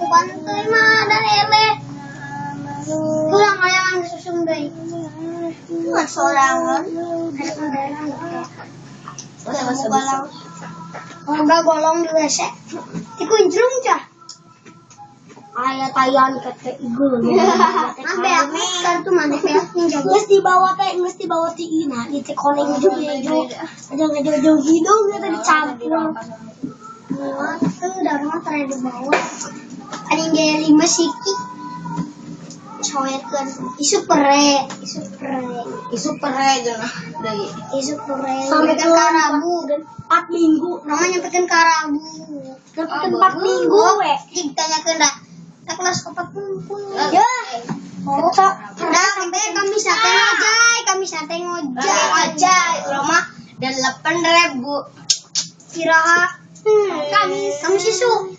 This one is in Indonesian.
bantuin mah dan lele. Kurang layangan susung deui. Nggak sorangan. Enggak golong di WC. Dikunjung cah. Aya tayan kete igul. Ambe aku kartu mana teh jago. Geus dibawa ti ina, di teh koneng jeung ngejo. Ada ngejo hidung eta dicampur. Tuh dari mah tara dibawa. Ani gaya 5 siki. Coetkeun isu pere geuna deui. Isu pere. Sampai karabu 4 minggu. Namanya nyampekeun karabu. Nyampekeun 4 minggu we. Cing tanyakeun da. Kelas 40. Ya. Oh, udah sampai kami sate ngojay. Urang mah 8.000. Kiraha kami sisu.